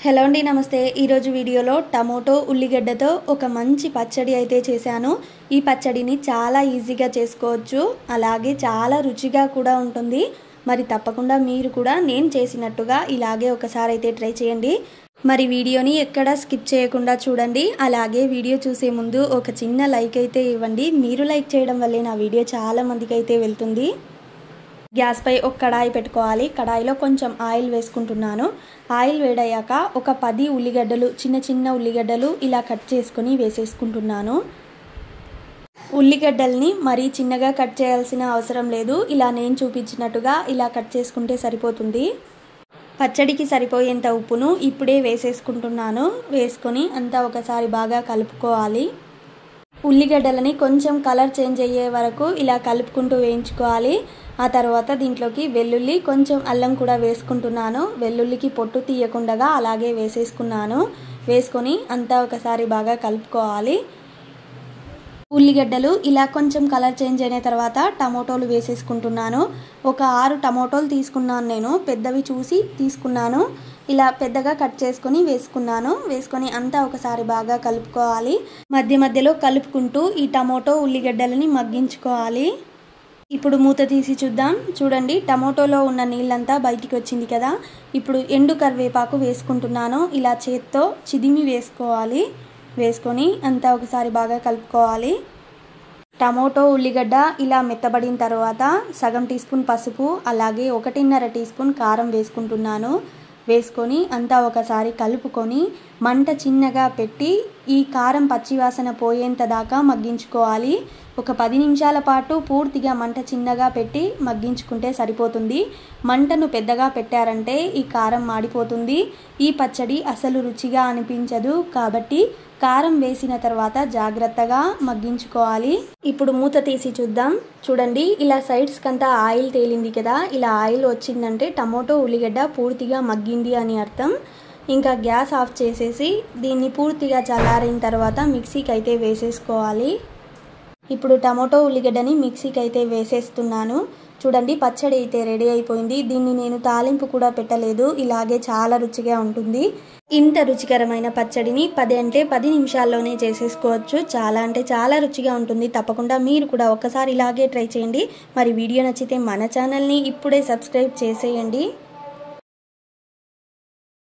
Hello అండి, నమస్తే. ఈరోజు వీడియోలో టమోటో ఉల్లిగడ్డతో ఒక మంచి పచ్చడి అయితే చేశాను. ఈ పచ్చడిని చాలా ఈజీగా చేసుకోవచ్చు, అలాగే చాలా రుచిగా కూడా ఉంటుంది. మరి తప్పకుండా మీరు కూడా నేను చేసినట్టుగా ఇలాగే ఒకసారి అయితే ట్రై చేయండి. మరి వీడియోని ఎక్కడ స్కిప్ చేయకుండా చూడండి. అలాగే వీడియో చూసే ముందు ఒక చిన్న లైక్ అయితే ఇవ్వండి. మీరు లైక్ చేయడం వల్లే నా వీడియో చాలా మందికి అయితే వెళ్తుంది. గ్యాస్ పై ఒక కడాయి పెట్టుకోవాలి. కడాయిలో కొంచెం ఆయిల్ వేసుకుంటున్నాను. ఆయిల్ వేడయ్యాక ఒక 10 ఉల్లిగడ్డలు, చిన్న చిన్న ఉల్లిగడ్డలు ఇలా కట్ చేసుకొని వేసేసుకుంటున్నాను. ఉల్లిగడ్డల్ని మరీ చిన్నగా కట్ చేయాల్సిన అవసరం లేదు. ఇలా నేను చూపించినట్టుగా ఇలా కట్ చేసుకుంటే సరిపోతుంది. పచ్చడికి సరిపోయేంత ఉప్పును ఇప్పుడే వేసేసుకుంటున్నాను. వేసుకొని అంతా ఒకసారి బాగా కలుపుకోవాలి. ఉల్లిగడ్డలని కొంచెం కలర్ చేంజ్ అయ్యే వరకు ఇలా కలుపుకుంటూ వేయించుకోవాలి. ఆ తర్వాత దీంట్లోకి వెల్లుల్లి, కొంచెం అల్లం కూడా వేసుకుంటున్నాను. వెల్లుల్లికి పొట్టు తీయకుండా అలాగే వేసేసుకున్నాను. వేసుకొని అంతా ఒకసారి బాగా కలుపుకోవాలి. ఉల్లిగడ్డలు ఇలా కొంచెం కలర్ చేంజ్ అయిన తర్వాత టమోటోలు వేసేసుకుంటున్నాను. ఒక 6 టమోటోలు తీసుకున్నాను. నేను పెద్దవి చూసి తీసుకున్నాను. ఇలా పెద్దగా కట్ చేసుకొని వేసుకున్నాను. వేసుకొని అంతా ఒకసారి బాగా కలుపుకోవాలి. మధ్య మధ్యలో కలుపుకుంటూ ఈ టమోటో ఉల్లిగడ్డలని మగ్గించుకోవాలి. ఇప్పుడు మూత తీసి చూద్దాం. చూడండి, టమోటోలో ఉన్న నీళ్ళంతా బయటికి వచ్చింది కదా. ఇప్పుడు ఎండు కరివేపాకు వేసుకుంటున్నాను. ఇలా చేత్తో చిదిమి వేసుకోవాలి. వేసుకొని అంతా ఒకసారి బాగా కలుపుకోవాలి. టమోటో ఉల్లిగడ్డ ఇలా మెత్తబడిన తర్వాత సగం టీ స్పూన్ పసుపు, అలాగే 1.5 టీ స్పూన్ కారం వేసుకుంటున్నాను. వేసుకొని అంతా ఒకసారి కలుపుకొని మంట చిన్నగా పెట్టి ఈ కారం పచ్చివాసన పోయేంత దాకా మగ్గించుకోవాలి. ఒక 10 నిమిషాల పాటు పూర్తిగా మంట చిన్నగా పెట్టి మగ్గించుకుంటే సరిపోతుంది. మంటను పెద్దగా పెట్టారంటే ఈ కారం మాడిపోతుంది. ఈ పచ్చడి అసలు రుచిగా అనిపించదు. కాబట్టి కారం వేసిన తర్వాత జాగ్రత్తగా మగ్గించుకోవాలి. ఇప్పుడు మూత తీసి చూద్దాం. చూడండి, ఇలా సైడ్స్ కంతా ఆయిల్ తేలింది కదా. ఇలా ఆయిల్ వచ్చిందంటే టమోటో ఉల్లిగడ్డ పూర్తిగా మగ్గింది అని అర్థం. ఇంకా గ్యాస్ ఆఫ్ చేసేసి దీన్ని పూర్తిగా చల్లారిన తర్వాత మిక్సీకి అయితే వేసేసుకోవాలి. ఇప్పుడు టమోటో ఉల్లిగడ్డని మిక్సీకి అయితే వేసేస్తున్నాను. చూడండి, పచ్చడి అయితే రెడీ అయిపోయింది. దీన్ని నేను తాలింపు కూడా పెట్టలేదు. ఇలాగే చాలా రుచిగా ఉంటుంది. ఇంత రుచికరమైన పచ్చడిని 10 నిమిషాల్లోనే చేసేసుకోవచ్చు. చాలా అంటే చాలా రుచిగా ఉంటుంది. తప్పకుండా మీరు కూడా ఒకసారి ఇలాగే ట్రై చేయండి. మరి వీడియో నచ్చితే మన ఛానల్ని ఇప్పుడే సబ్స్క్రైబ్ చేసేయండి.